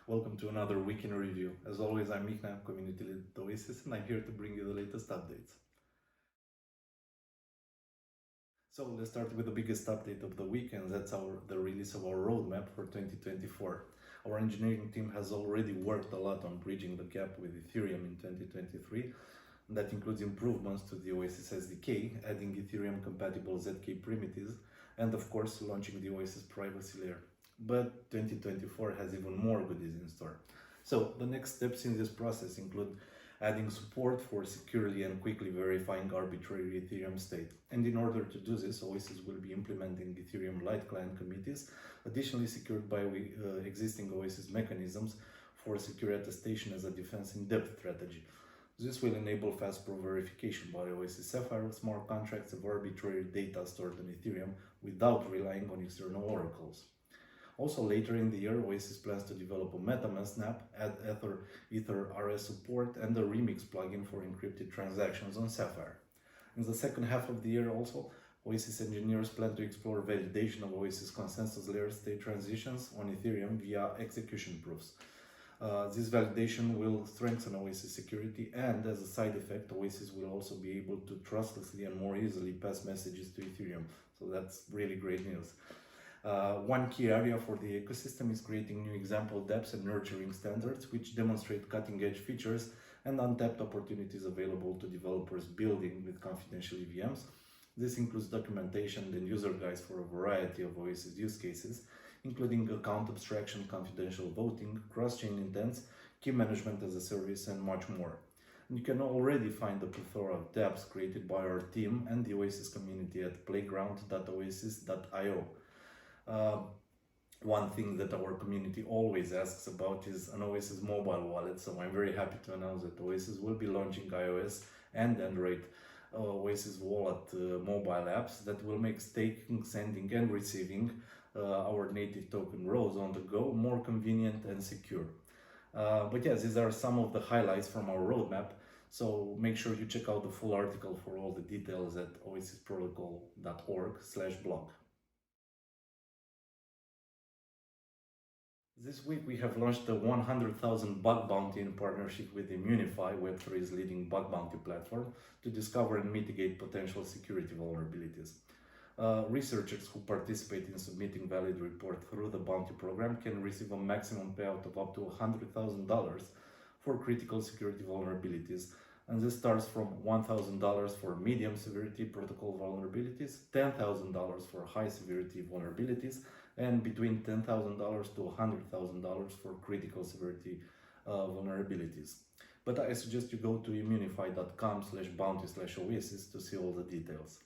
Welcome to another week in review. As always, I'm Mikna, community lead at Oasis, and I'm here to bring you the latest updates. So let's start with the biggest update of the week, and that's the release of our roadmap for 2024. Our engineering team has already worked a lot on bridging the gap with Ethereum in 2023. That includes improvements to the Oasis SDK, adding Ethereum-compatible ZK primitives, and of course, launching the Oasis privacy layer. But 2024 has even more goodies in store. So the next steps in this process include adding support for securely and quickly verifying arbitrary Ethereum state. And in order to do this, Oasis will be implementing Ethereum Light client committees, additionally secured by existing Oasis mechanisms for secure attestation as a defense in depth strategy. This will enable fast proof verification by Oasis Sapphire smart contracts of arbitrary data stored on Ethereum without relying on external oracles. Also, later in the year, Oasis plans to develop a MetaMask snap, add Ether RS support, and a remix plugin for encrypted transactions on Sapphire. In the second half of the year also, Oasis engineers plan to explore validation of Oasis consensus layer state transitions on Ethereum via execution proofs. This validation will strengthen Oasis security, and as a side effect, Oasis will also be able to trustlessly and more easily pass messages to Ethereum. So that's really great news. One key area for the ecosystem is creating new example dApps and nurturing standards which demonstrate cutting-edge features and untapped opportunities available to developers building with confidential EVMs. This includes documentation and user guides for a variety of Oasis use cases, including account abstraction, confidential voting, cross-chain intents, key management as a service, and much more. And you can already find the plethora of dApps created by our team and the Oasis community at playground.oasis.io. One thing that our community always asks about is an Oasis mobile wallet, so I'm very happy to announce that Oasis will be launching iOS and Android Oasis wallet mobile apps that will make staking, sending and receiving our native token rows on the go more convenient and secure. But yes, these are some of the highlights from our roadmap, so make sure you check out the full article for all the details at oasisprotocol.org/blog. This week we have launched a 100,000 bug bounty in partnership with Immunefi, Web3's leading bug bounty platform, to discover and mitigate potential security vulnerabilities. Researchers who participate in submitting valid report through the bounty program can receive a maximum payout of up to $100,000 for critical security vulnerabilities, and this starts from $1,000 for medium severity protocol vulnerabilities, $10,000 for high severity vulnerabilities, and between $10,000 to $100,000 for critical severity vulnerabilities. But I suggest you go to immunefi.com/bounty/oasis to see all the details.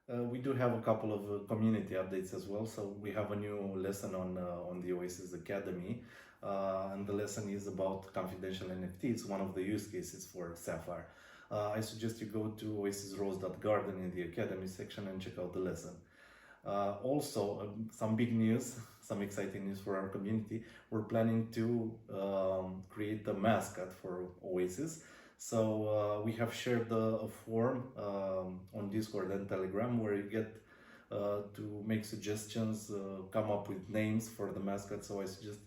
We do have a couple of community updates as well. So we have a new lesson on the Oasis Academy, and the lesson is about confidential NFTs, one of the use cases for Sapphire. I suggest you go to oasisrose.garden in the Academy section and check out the lesson. Also, some big news, some exciting news for our community. We're planning to create a mascot for Oasis. So we have shared a form on Discord and Telegram where you get to make suggestions, come up with names for the mascot. So I suggest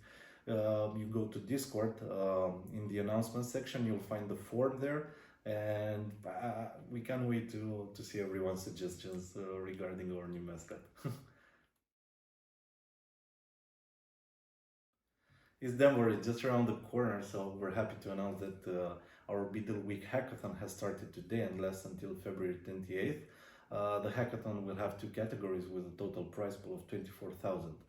you go to Discord. In the announcement section, you'll find the form there. And we can't wait to see everyone's suggestions regarding our new mascot. It's Denver, it's just around the corner, so we're happy to announce that our BUIDL Week Hackathon has started today and lasts until February 28th. The hackathon will have two categories with a total prize pool of $24,000.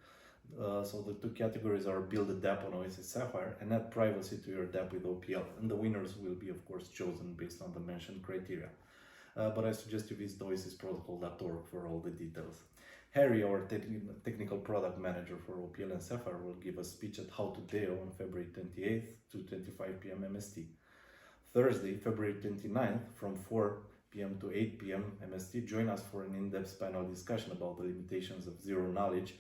So the two categories are build a dApp on Oasis Sapphire and add privacy to your dApp with OPL, and the winners will be of course chosen based on the mentioned criteria. But I suggest you visit oasisprotocol.org for all the details. Harry, our technical product manager for OPL and Sapphire, will give a speech at How to DAO on February 28th to 25 p.m. MST. Thursday, February 29th from 4 p.m. to 8 p.m. MST, join us for an in-depth panel discussion about the limitations of zero knowledge,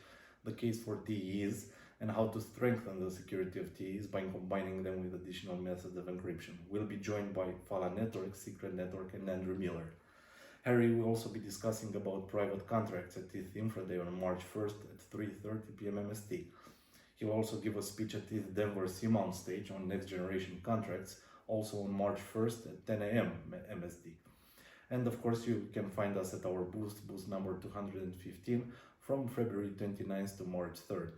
the case for TEs, and how to strengthen the security of TEs by combining them with additional methods of encryption. We'll be joined by Fala Network, Secret Network, and Andrew Miller. Harry will also be discussing about private contracts at ETH Infra Day on March 1st at 3:30 p.m. MST. He will also give a speech at ETH Denver Seamount stage on next generation contracts, also on March 1st at 10 a.m. MST. And of course, you can find us at our booth number 215 from February 29th to March 3rd.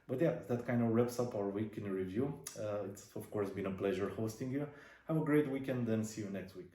But yeah, that kind of wraps up our week in review. It's of course been a pleasure hosting you. Have a great weekend and see you next week.